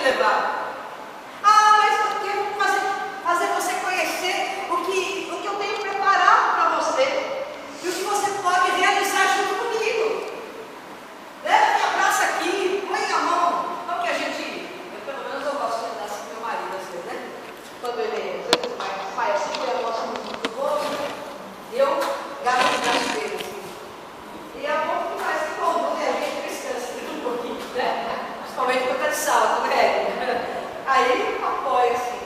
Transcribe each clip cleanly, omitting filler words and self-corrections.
levar. Ah, mas eu quero fazer você conhecer o que eu tenho preparado para você e o que você pode realizar junto comigo. Leva minha braça aqui, põe a mão. Não que a gente, pelo menos eu gosto de andar assim com meu marido, assim, né? Quando ele às vezes vai assim, põe a mão no bolso, eu gasto o braço dele assim. E é bom que faz que bom, né? A gente descansa um pouquinho, né? Principalmente quando é de sábado, né? Aí apoia assim.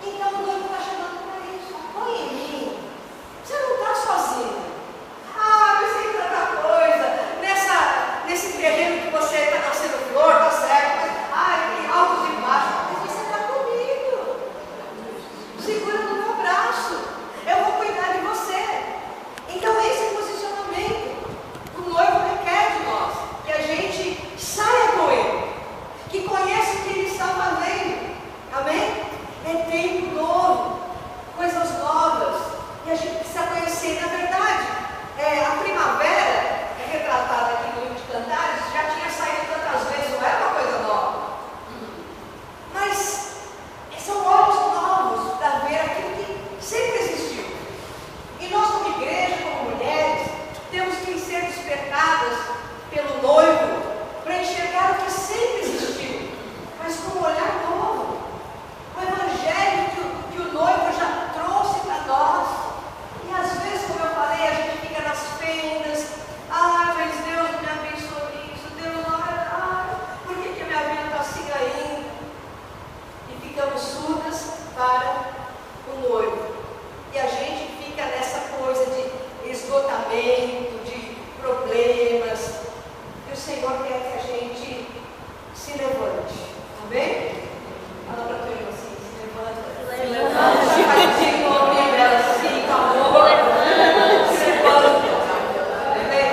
Então o noivo está chamando para isso. Apoia em mim. Você não está sozinho. Ah, mas tem tanta coisa. Nesse terreno que você está nascendo flor, tá certo, mas tem altos e baixos. Mas você está comigo. Segura no meu braço. Eu vou cuidar de você. Então esse é o posicionamento. O noivo requer de nós que a gente saia com ele, que conheça o que ele está fazendo. Amém? É tempo novo, coisas novas, e a gente precisa conhecer. Na verdade, a primavera é retratada aqui no livro de Cantares, já tinha saído tantas vezes, não era uma coisa nova. Mas são olhos novos para ver aquilo que sempre existiu. E nós, como igreja, como mulheres, temos que ser despertadas pelo noivo para enxergar o que sempre existiu, mas com um olhar novo. O evangelho que o noivo já trouxe para nós. E às vezes, como eu falei, a gente fica nas fendas. Mas Deus não me abençoou isso. Deus não. Por que a minha vida está assim ainda? E ficamos surdas para o noivo. E a gente fica nessa coisa de esgotamento, de problemas. E o Senhor quer que a gente se levante. Amém? Fala para tua irmã assim, se levanta. Se levanta. Se faz de nome dela assim, com amor. Se levanta. Amém?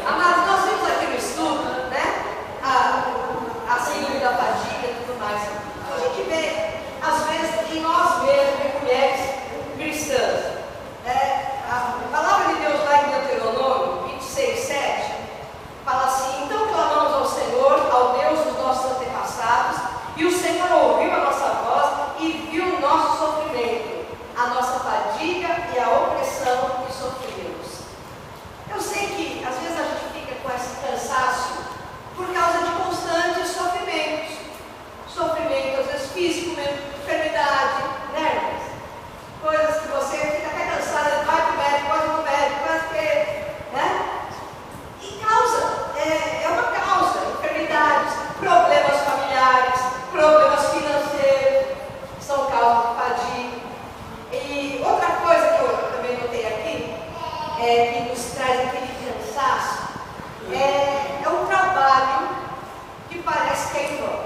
Amados, nós vimos aqui no estudo, né? A síndrome da fadiga e tudo mais. A gente vê, às vezes, em nós mesmos, em mulheres cristãs. A palavra de Deus lá em Deuteronômio 26:7 fala assim: então clamamos ao Senhor, ao Deus dos nossos antepassados, e o Senhor ouviu a nossa voz e viu o nosso sofrimento, a nossa fadiga e a opressão que sofremos. Eu sei que às vezes a gente fica com esse cansaço por causa de constantes sofrimentos. Sofrimento, às vezes físico mesmo, enfermidade, né? Coisas que você fica até cansada, vai para o médico, pode ir no médico, quase que, né? E causa, é uma causa, enfermidades, problemas familiares, problemas financeiros, são causas de fadiga. E outra coisa que eu também notei aqui, que nos traz aquele cansaço, é um trabalho que parece que é em vão.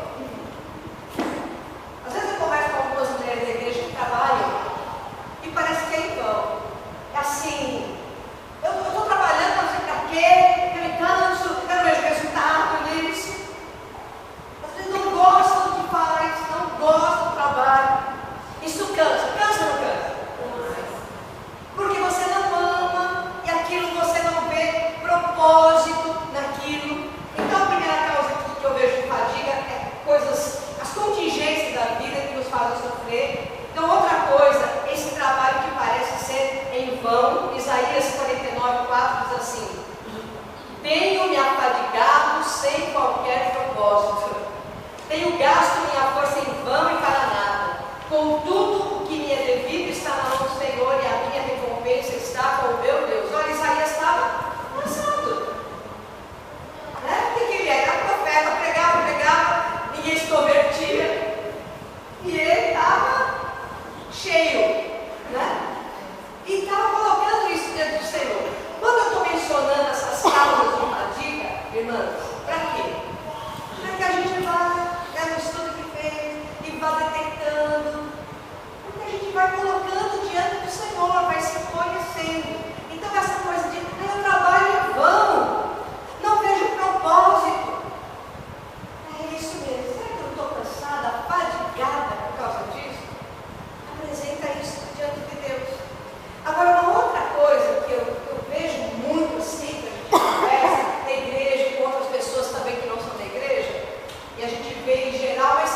Às vezes eu converso com algumas mulheres da igreja que trabalham e parece que é em vão. É assim, eu estou trabalhando, não sei para quê, eu me canso, eu não vejo resultado nisso. Às vezes não gostam do que faz, não gostam do trabalho. Isso cansa, cansa ou não cansa? Porque você não ama e aquilo você não vê propósito naquilo. Então a primeira causa que eu vejo de fadiga é as contingências da vida que nos fazem sofrer. Então outra coisa, esse trabalho que parece ser em vão. Isaías 49:4 diz assim: tenho me afadigado sem qualquer propósito, tenho gasto minha força em vão e para nada. Contudo, o que me é devido está na mão do Senhor e a minha recompensa está com o meu Deus. Olha, Isaías estava cansado, né? O que ele era? Profeta, pregava, ninguém se convertia e ele estava cheio, né? E estava colocando isso diante do Senhor. Quando eu estou mencionando essas causas de fadiga, irmãs, para quê? Para que a gente vá no estudo que fez e vá detectando, porque a gente vai colocando diante do Senhor, vai se conhecendo. Então essa coisa de eu trabalho em vão, não vejo propósito. É isso mesmo. Será que eu estou cansada, fadigada por causa disso? Apresenta isso diante de Deus. Agora, uma outra coisa que eu vejo muito assim, que a gente conversa na igreja, com outras pessoas também que não são da igreja, e a gente vê em geral, mas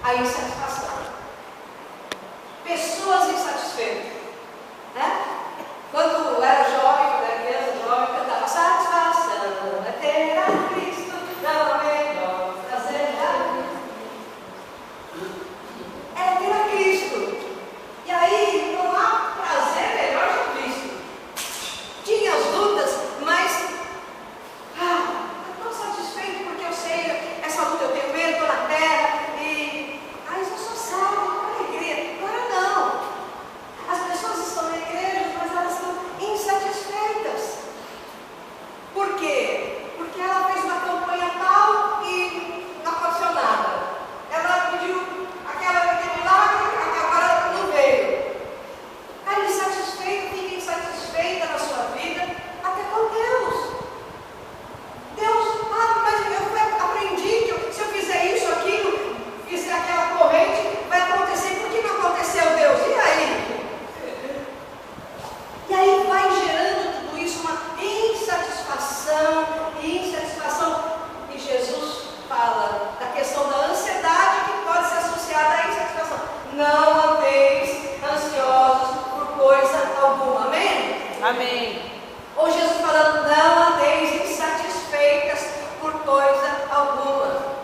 a insatisfação. Pessoas insatisfeitas, né? Quando eu era jovem, quando era criança jovem, cantava satisfação é ter a Cristo, não é melhor prazer é ter a Cristo. E aí não há prazer melhor que Cristo. Tinha as lutas, mas estou satisfeito porque eu sei, essa luta eu tenho medo, estou na terra, mas eu sou salvo, estou com alegria. Agora não. As pessoas estão na igreja, mas elas estão insatisfeitas. Por quê? Porque ela fez uma campanha tal e não aconteceu nada. Ela pediu aquele milagre, agora não veio. Está insatisfeita, fica insatisfeita na sua vida, até com Deus. Deus, mas eu aprendi que se eu fizer isso, aquilo, fizer aquela corrente, vai acontecer. Por que não aconteceu, Deus? E aí? E aí vai gerando tudo isso, uma insatisfação. E Jesus fala da questão da ansiedade que pode ser associada à insatisfação. Não andeis ansiosos por coisa alguma. Amém? Amém. Ou Jesus falando, não andeis insatisfeitas por coisa alguma.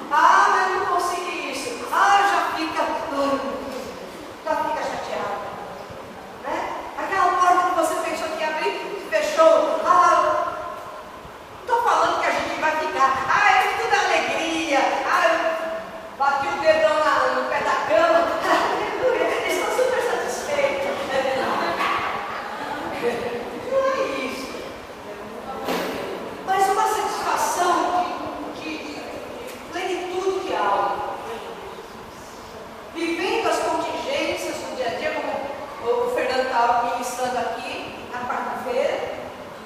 Mas não consegui isso. Já fica chateado, né? Aquela porta que você pensou que ia abrir, fechou. Estou falando que a gente vai ficar. É tudo alegria. Bati o dedão no pé da cama. Aleluia. Estou super satisfeito. Não é isso. Mas uma satisfação de plenitude de algo. Vivendo as contingências do dia a dia, como o Fernando estava ministrando aqui na quarta-feira,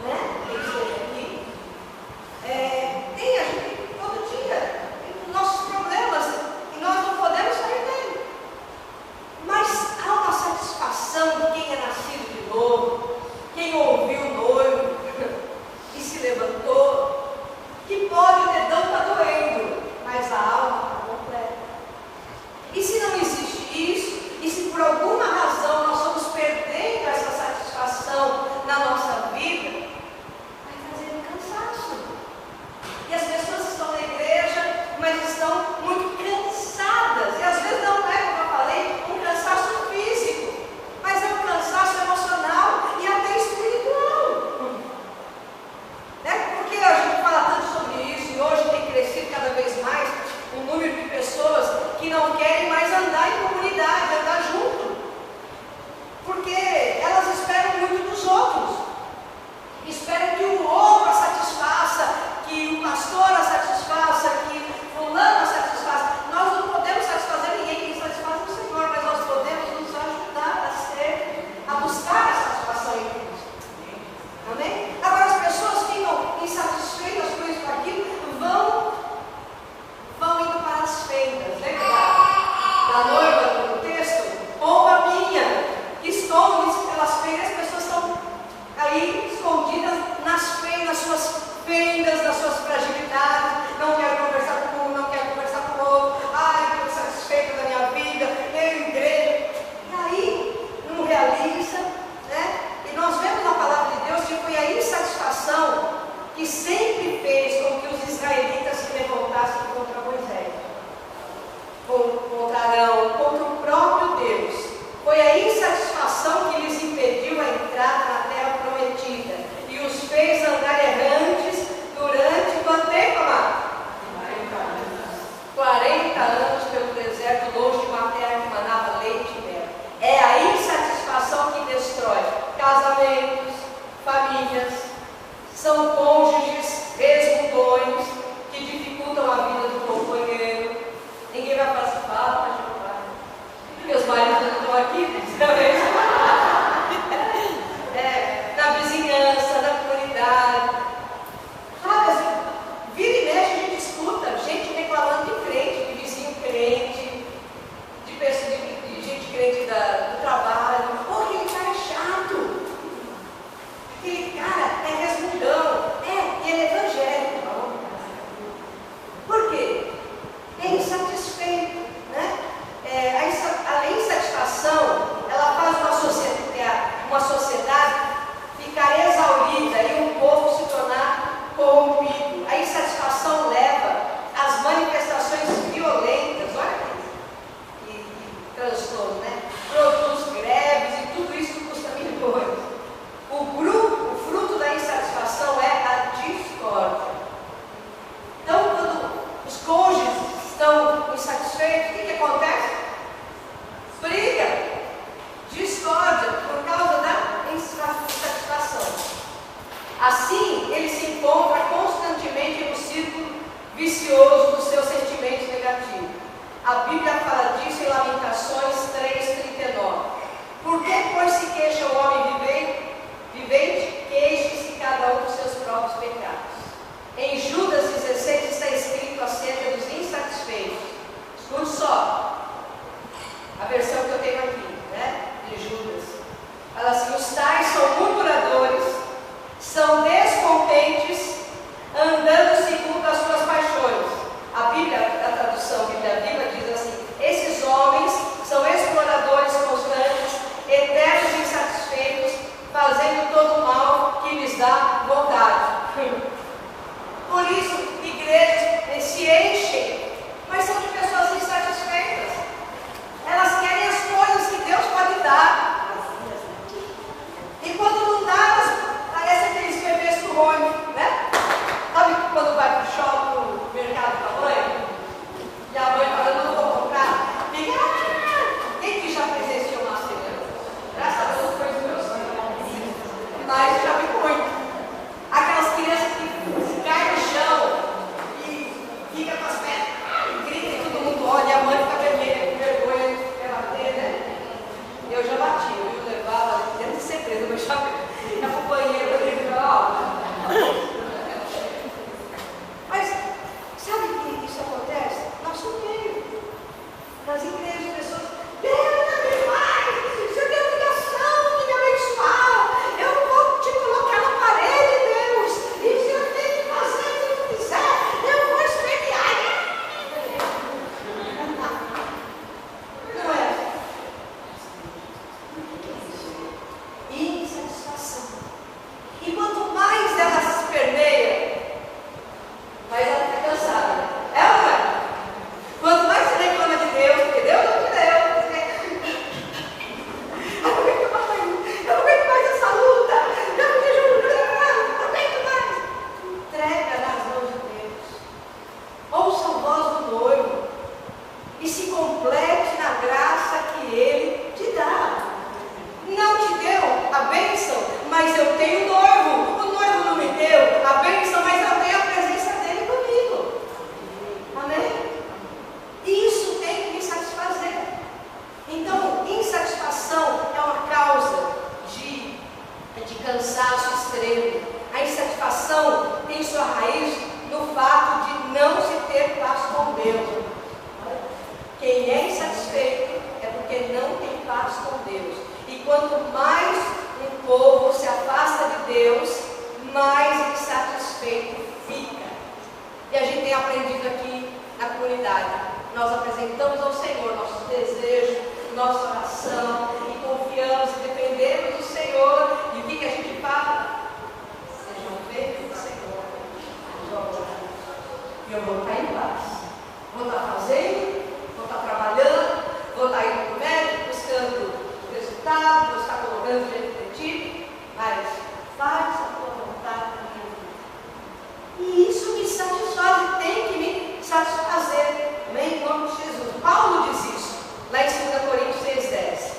né? Ele esteve aqui. Tem a gente todo dia, nossos problemas, e nós não podemos sair dele. Mas há uma satisfação de quem é nascido de novo, quem ouviu o noivo e se levantou, que pode o dedão estar doendo, mas a alma está completa. E se não existe isso, e se por alguma razão nós vamos perdendo essa satisfação na nossa vida, vai trazendo cansaço. E as pessoas estão na igreja, mas estão muito cansadas. E às vezes não é, como eu falei, um cansaço físico, mas é um cansaço emocional e até espiritual. Né? Porque a gente fala tanto sobre isso, e hoje tem crescido cada vez mais o número de pessoas que não querem mais andar em comunidade, andar junto. Porque elas esperam muito dos outros. Esperam que o outro a satisfaça, que o pastor a satisfaça, que fulano a satisfaça. Nós não podemos satisfazer ninguém, quem satisfaz é o Senhor, mas nós podemos nos ajudar a buscar a satisfação em Cristo. Amém? Agora as pessoas ficam insatisfeitas com isso, com aquilo, vão indo para as fendas. Lembra da noiva no texto? Pomba minha, que esconde pelas fendas, as pessoas estão aí escondidas nas suas fendas, nas suas fragilidades. Não quero conversar com um, não quero conversar com o outro. Eu estou satisfeita da minha vida, eu igreja. E aí, não realiza, né? E nós vemos na palavra de Deus que foi a insatisfação que sempre fez com que os israelitas se levantassem contra Moisés, contra Arão, contra o próprio Deus. Foi a insatisfação que lhes impediu a entrada na terra prometida e os fez andar errantes durante quanto tempo, amado? 40 anos pelo deserto, longe de uma terra que manava leite e mel. É a insatisfação que destrói casamentos, famílias, são cônjuges resmungões que dificultam a vida do companheiro. Ninguém vai participar, mas não vai. Porque os maridos não estão aqui, principalmente. Na vizinhança, na comunidade. Sabe, assim, vira e mexe a gente escuta gente reclamando de crente, de vizinho crente, de gente crente do trabalho. Aquele cara é chato. Aquele cara é resmungão. Assim, ele se encontra constantemente no círculo vicioso dos seus sentimentos negativos. A Bíblia fala disso em Lamentações 3:39. Por que, pois, se queixa o homem vivente? Queixe-se cada um dos seus próprios pecados. Em Judas 16 está escrito acerca dos insatisfeitos. Escute só a versão que eu tenho aqui, né, de Judas. Fala assim: os tais são murmuradores, são descontentes, andando segundo as suas paixões. A Bíblia, a tradução Bíblia Viva, diz assim: esses homens são exploradores constantes, eternos insatisfeitos, fazendo todo o mal que lhes dá vontade. Por isso, igrejas se enchem, mas são de pessoas insatisfeitas. Elas querem as coisas que Deus pode dar. E quando não dá, elas parecem aqueles bebês com hormônio, né? Sabe quando vai para o shopping, no mercado com a mãe? E a mãe fala: não vou comprar. Fica, quem que já presenciou uma cena? Graças a Deus foi os meus filhos. Mas já vi muito. Aquelas crianças que caem no chão e fica com as pernas, grita e todo mundo olha, e a mãe fica vermelha, com vergonha, quer bater, né? Eu já bati, eu levava, dentro de segredo, mas já ia pro banheiro, eu falava: mas sabe que isso acontece? Nosso meio, nas igrejas, pessoas: Deus não me faz, você tem obrigação de me abençoar, eu vou te colocar na parede, Deus, e se eu tenho que fazer, se eu não quiser, eu vou esfregar. Não é? Insatisfação. E quanto mais ela se permeia, mais ela fica cansada. É ou não é? Quanto mais você reclama de Deus, porque Deus não te deu, eu não aguento mais essa luta, eu não aguento mais. Entrega nas mãos de Deus. Ouça a voz do noivo e se complete na graça que Ele te dá. Não te deu a bênção, mas eu tenho o noivo. O noivo não me deu a bênção, mas eu tenho a presença dele comigo. Amém? Isso tem que me satisfazer. Então, insatisfação é uma causa de cansaço extremo. A insatisfação tem sua raiz no fato de não se ter paz com Deus. Quem é insatisfeito é porque não tem paz com Deus. E quanto mais um povo se afasta de Deus, mais insatisfeito fica. E a gente tem aprendido aqui na comunidade. Nós apresentamos ao Senhor nossos desejos, nossa oração, e confiamos e dependemos do Senhor. E o que a gente fala? Sejam feitos do Senhor. E eu vou estar em paz. Vou estar fazendo, vou estar trabalhando, vou estar indo para o médico, buscando resultado, vou estar colocando direito de ti, mas faz a tua vontade na minha vida. E isso me satisfaz e tem que me satisfazer. Amém? Em nome de Jesus. Paulo diz isso, lá em 2 Coríntios 6,10.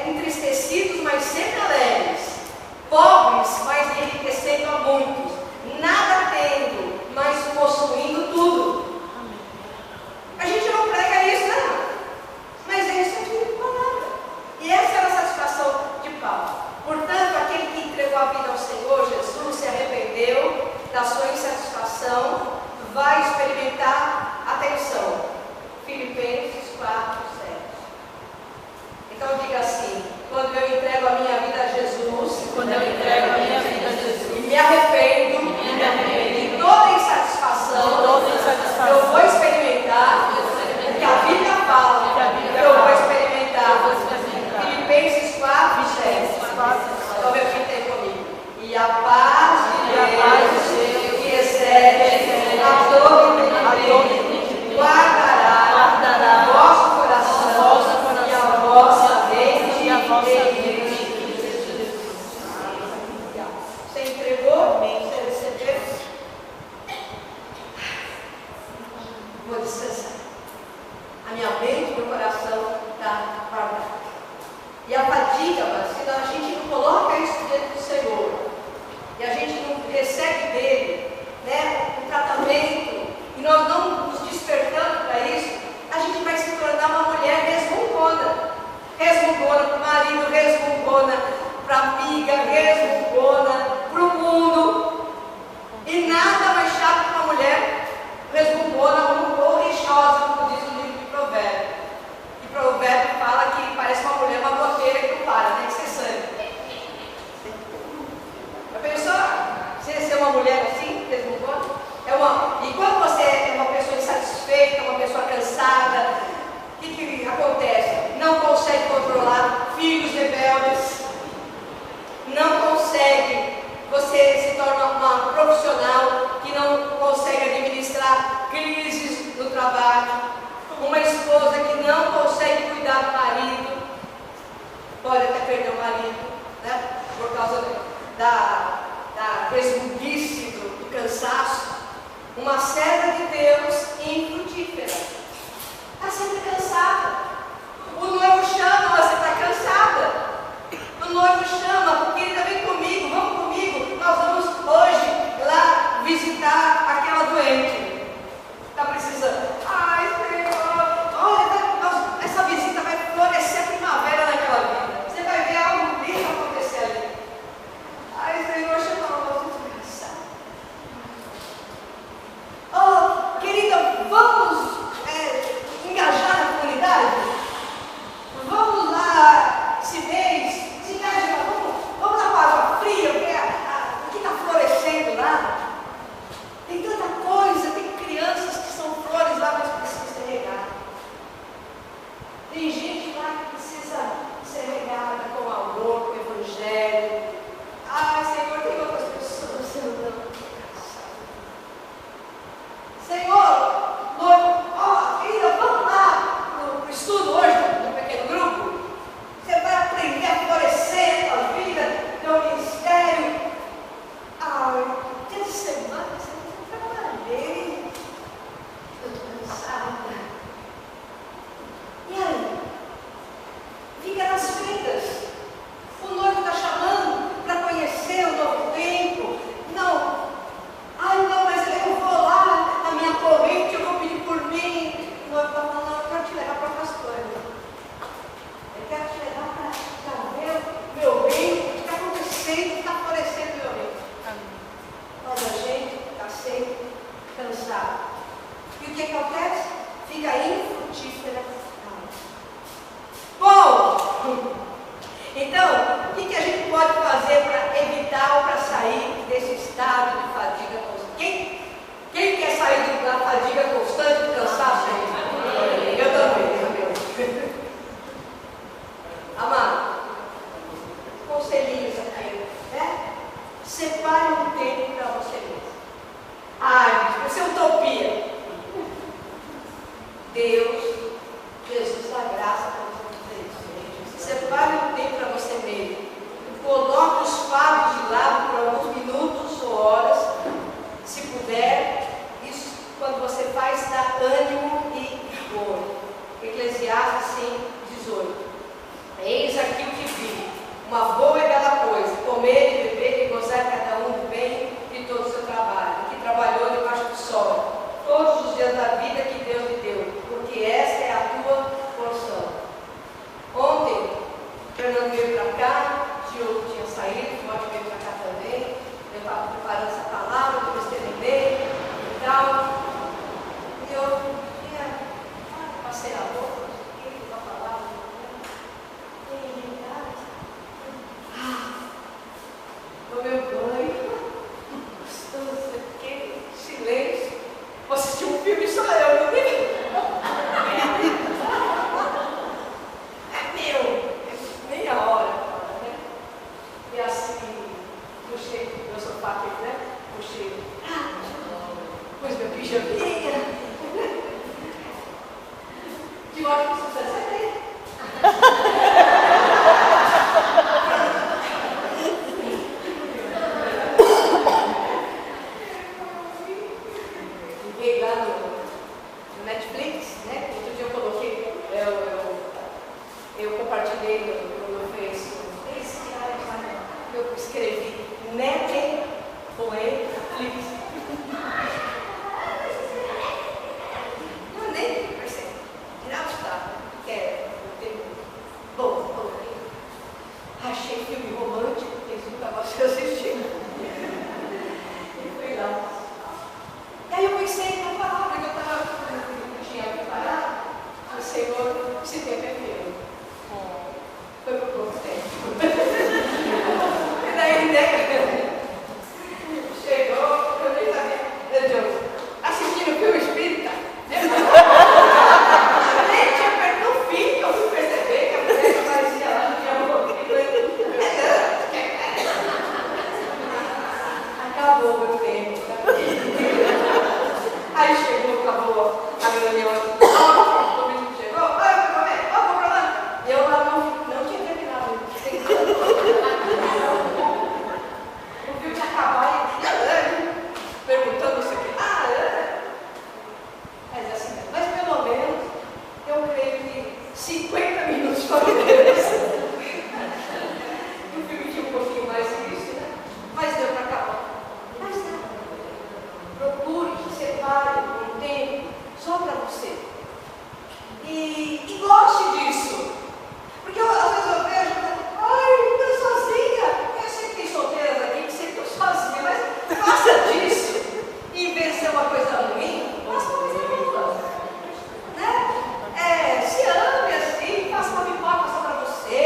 Entristecidos, mas sempre alegres. Pobres, mas enriquecendo a muitos. Nada tendo, mas possuindo tudo. A gente não prega isso, né? Mas é isso aqui, palavra. E essa era a satisfação de Paulo. Portanto, aquele que entregou a vida ao Senhor Jesus, se arrependeu da sua insatisfação, vai experimentar, atenção, Filipenses 4:7. Então diga assim: quando eu entrego a minha vida a Jesus, e me arrependo, de toda insatisfação, eu vou experimentar o que a Bíblia fala, eu vou experimentar. Filipenses 4:7. Então repita aí comigo: e a paz de Deus, que excede a todo entendimento, guardará o vosso coração e a vossa mente em Cristo Jesus. Você entregou? Você recebeu? Vou descansar. A minha mente e meu coração está guardado. E a fadiga, senão a gente não coloca isso diante do Senhor. E a gente não resmungona, para amiga, resmungona, para o mundo. E nada mais chato que uma mulher resmungona ou rixosa, como diz o livro de Provérbios. E Provérbio fala que parece uma mulher, uma goteira que não para, tem que ser sangue. Já pensou? Você ser uma mulher assim, resmungona? E quando você é uma pessoa insatisfeita, uma pessoa cansada, o que acontece? Não consegue controlar filhos rebeldes, não consegue, você se torna uma profissional que não consegue administrar crises no trabalho, uma esposa que não consegue cuidar do marido, pode até perder o marido, né? Por causa da resmunguice, do cansaço. Uma serva de Deus infrutífera. Está sempre cansada. O noivo chama, você está cansada. O noivo chama, querida, vem comigo, vamos comigo. Nós vamos hoje lá visitar aquela doente. Está precisando. Ai, Senhor, olha, essa visita vai florescer a primavera naquela vida. Você vai ver algo lindo acontecer ali. Ai, Senhor, chama nós muito cansada. Oh, querida, vamos engajar na comunidade? Vamos lá, esse mês, se engaja, vamos lá para a água fria, ver o que está florescendo lá. Tem tanta coisa, tem crianças que são flores lá, mas precisam ser regadas. Tem gente lá que precisa ser regada com amor, com o evangelho. Ai, Senhor, tem outras pessoas, Senhor, Senhor, querida, vamos lá para o estudo hoje, no pequeno grupo. Você vai aprender a florescer a vida, teu ministério. Ai, dia de semana, você não trabalhei. Estou cansada. E aí? Fica nas feiras. O noivo está chamando para conhecer o novo tempo. Não. Ai, não, mas eu vou lá na minha corrente, eu vou pedir por mim. Não, eu quero te levar para outras coisas. Eu quero te levar para ver o meu reino, o que está acontecendo, o que está florescendo no meu reino. Mas a gente está sempre cansado. E o que acontece? Fica infrutífera. Bom, então, o que a gente pode fazer para evitar ou para sair desse estado de fadiga constante? Quem quer sair da fadiga constante, do cansaço? Eu também. Amado, conselhinhos aqui, né? Separe um tempo para você mesmo. Ai, isso é utopia. Deus, Jesus da graça para você. Separe um tempo para você mesmo. Coloque os fardos de lado por alguns minutos ou horas, se puder. Isso, quando você faz, dá ânimo e vigor. Eclesiastes 5:18. Eis aqui o que vi, uma boa e bela coisa, comer e beber e gozar cada um do bem de todo o seu trabalho, que trabalhou debaixo do sol, todos os dias da vida que Deus lhe deu, porque esta é a tua porção. Ontem, Fernando veio para cá, Diogo tinha saído, Timóteo veio para cá também, eu estava preparando essa palavra, depois terminei e tal. E eu passei a roupa, fiquei com a palavra, no meu banho, gostoso, fiquei em silêncio, vou assistir um filme só eu, não tem? Meia hora, né? E assim, puxei meu sofá aqui, né? Puxei, pus meu pijaminha. De volta para o sucesso, Liguei lá no Netflix, né? Outro dia eu coloquei, eu compartilhei no meu Facebook. Eu escrevi Netflix. Não, nem percebi. Não está. Quero. Bom, coloquei. Achei acabou o meu tempo. Aí acabou a reunião aqui. O menino chegou, oi, vou comer, vou comprar lá. Eu lá não tinha terminado. O filme tinha acabado e perguntando não sei o que. Mas assim, mas pelo menos eu creio que 50 minutos para Deus. O filme tinha um pouquinho mais disso, né? Mas deu para acabar. Mas não. Procure, separe um tempo só para você. E goste disso. Porque às vezes eu vejo, eu estou sozinha. Eu sei que tem solteiras aqui que sempre estou sozinha, mas faça disso. Em vez de ser uma coisa ruim, faça uma coisa boa. Né? Se ame assim, faça uma pipoca só para você.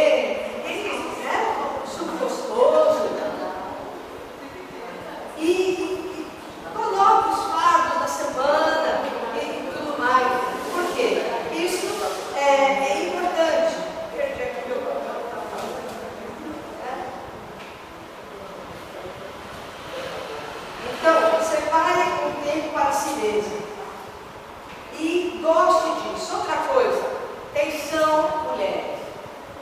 Suco gostoso. E coloque os fardos da semana e tudo mais. Por quê? Isso é importante. Perdi aqui meu papel. Então, separe um tempo para si mesmo. E goste disso. Outra coisa, atenção, mulheres,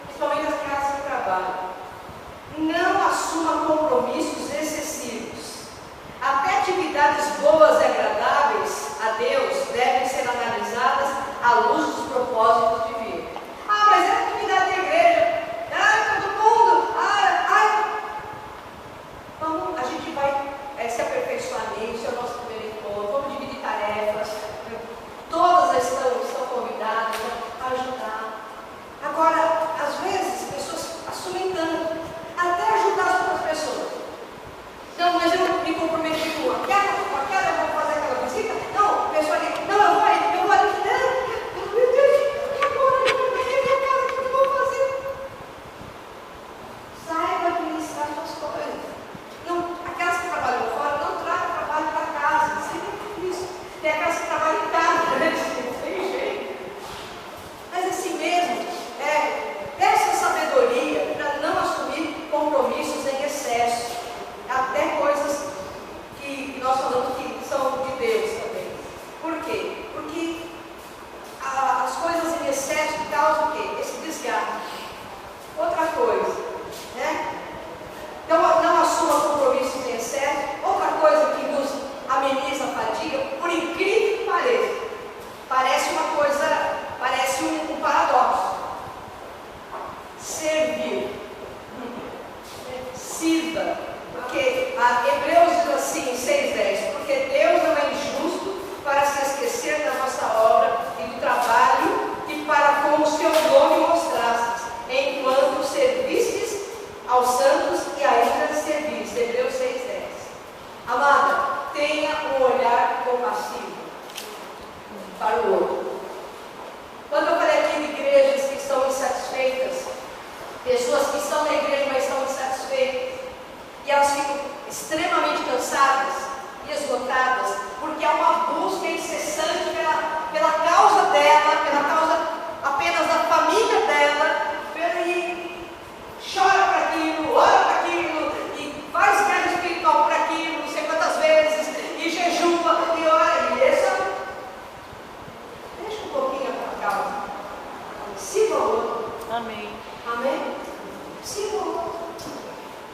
principalmente nas casas de trabalho. Não assuma compromissos excessivos. Até atividades boas e agradáveis a Deus devem ser analisadas à luz dos propósitos divinos. Mas é atividade da igreja. Todo mundo. Vamos, a gente vai se aperfeiçoar nisso, é o nosso primeiro encontro. Vamos dividir tarefas. Todas estão convidadas a ajudar. Agora, às vezes, as pessoas assumem tanto, até ajudar as outras pessoas. Não, mas eu me comprometi com aquela, eu vou fazer aquela visita. Não, a pessoa diz, não, eu vou ali, não, meu Deus, e agora? Eu vou minha casa, o que eu vou fazer? Saiba administrar suas coisas. Não, aquelas que trabalham fora, não traga trabalho para casa, sempre isso. Tem aquelas que trabalham em casa, né? Tem jeito. Mas assim mesmo, peça sabedoria para não assumir compromissos em excesso. Até coisas que nós falamos que são de Deus também. Por quê? Porque as coisas em excesso causam o quê? Esse desgaste. Outra coisa, né? Então, não assuma compromissos em excesso. Outra coisa que nos ameniza a fadiga, por incrível que pareça, parece um paradoxo. Servir. Sirva. Porque Hebreus diz assim, em 6:10, porque Deus não é injusto para se esquecer da nossa obra e do trabalho que para com o seu nome mostrastes, enquanto servistes aos santos e ainda servis. Hebreus 6:10. Amada, tenha um olhar compassivo para o outro. Quando eu falei aqui de igrejas que estão insatisfeitas, pessoas que estão na igreja, mas estão insatisfeitas, e elas ficam extremamente cansadas e esgotadas, porque há uma busca incessante pela causa dela, pela causa apenas da família dela, e chora para aquilo, ora para aquilo, e faz guerra espiritual para aquilo, não sei quantas vezes, e jejua, e ora, e essa. Deixa um pouquinho para a causa. Siga o outro. Amém. Amém? Siga o outro.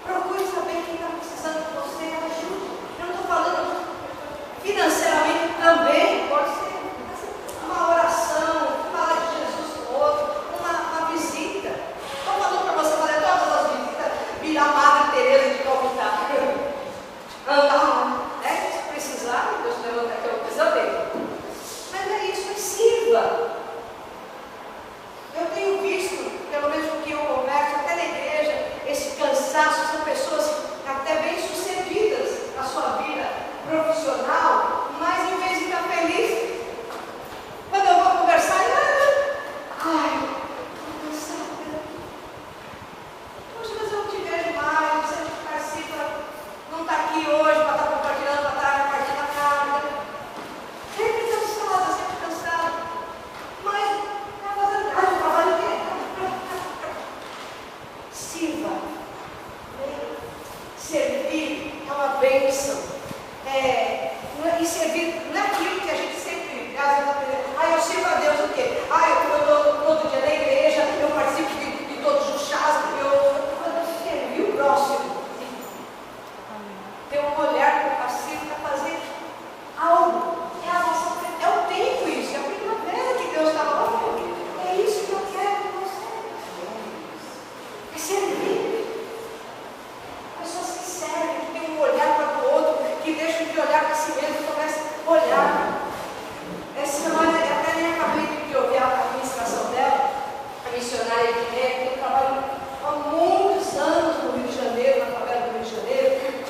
Procure saber quem está precisando de você e ajude. Eu não estou falando financeiramente também, pode ser uma oração, falar de Jesus com o outro, uma visita. Estou falando para você fazer todas as visitas, virar Madre Teresa de Calcutá. Andar, né? Se precisar, Deus levanta aqui eu também. Mas é isso, sirva. Eu tenho visto, pelo menos o que eu converso, até na igreja, esse cansaço, são pessoas até bem sucedidas na sua vida profissional, mas em vez de estar feliz, quando eu vou conversar, estou cansada. Poxa, mas eu não te vejo mais, você participa, não está aqui hoje para estar compartilhando, para estar repartindo a carga. Sempre cansada, mas está fazendo nada, o trabalho dele. Sirva. Servir é uma bênção. bênção. E servir naquilo que a gente sempre, às vezes, eu sirvo a Deus o quê? Eu estou todo dia na igreja, eu participo de todos os chás, eu servir o próximo. Ter um olhar compassivo para fazer algo. É o tempo isso, é a primavera que Deus estava falando. É isso que eu quero de você. É servir. Pessoas que servem, que têm um olhar para o outro, que deixam de olhar para si mesmo e começam a olhar. Essa semana, até nem acabei de ouvir a administração dela, a missionária de Guiné, que trabalha há muitos anos no Rio de Janeiro, na favela do Rio de Janeiro,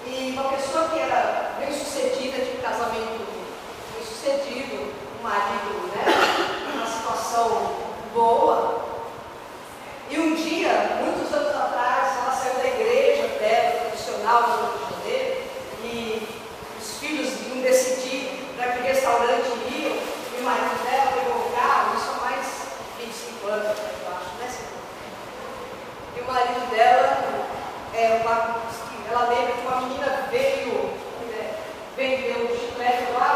e uma pessoa que era bem sucedida, de casamento bem sucedido, um marido, né, uma situação boa. E um dia, muitos anos atrás, ela saiu da igreja dela, tradicional no Rio de Janeiro, e os filhos iam decidir para que restaurante iam, e o marido dela pegou o carro, isso há mais de 25 anos, eu acho, né, senhor? E o marido dela, ela lembra que uma menina veio o chiclete lá,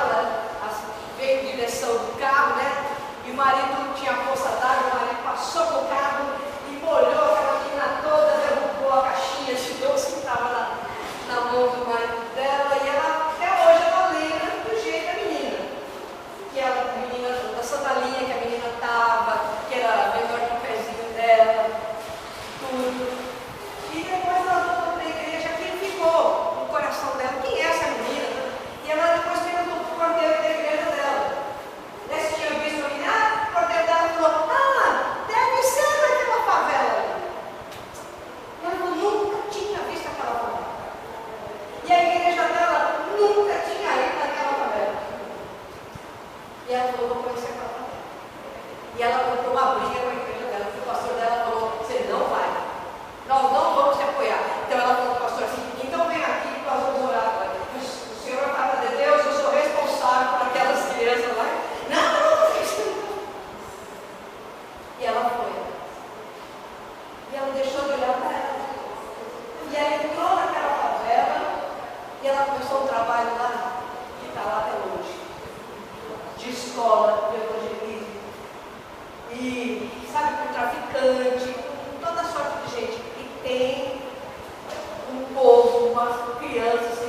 veio em direção do carro, né? E o marido tinha força d'água, o marido passou com o carro e molhou aquela menina toda, derrubou a caixinha de doce que estava na mão do marido dela, e ela, até hoje, ela lembra do jeito da menina. Que a menina, da sandalinha que a menina estava, que era menor que o pezinho dela, tudo. E depois ela voltou para a igreja, aquilo ficou no coração dela. Quem é essa menina? E ela depois perguntou para o porteiro da igreja dela. Você tinha visto a menina? O porteiro dela falou, deve ser daquela favela ali. E ela falou, nunca tinha visto aquela favela. E a igreja dela nunca tinha ido naquela favela. E ela falou, vou conhecer aquela favela. E ela comprou uma briga com a igreja dela. O pastor dela falou, você não vai. Nós não vamos te apoiar. Então ela falou para o pastor assim, então vem aqui que nós vamos orar agora. O senhor vai falar de Deus, eu sou responsável por aquelas crianças lá. Não, e ela foi. E ela deixou de olhar para ela. E ela entrou naquela favela e ela começou um trabalho lá, que está lá até hoje. De escola, de evangelismo. E, sabe, com traficante, com toda sorte de gente. E tem um povo, umas crianças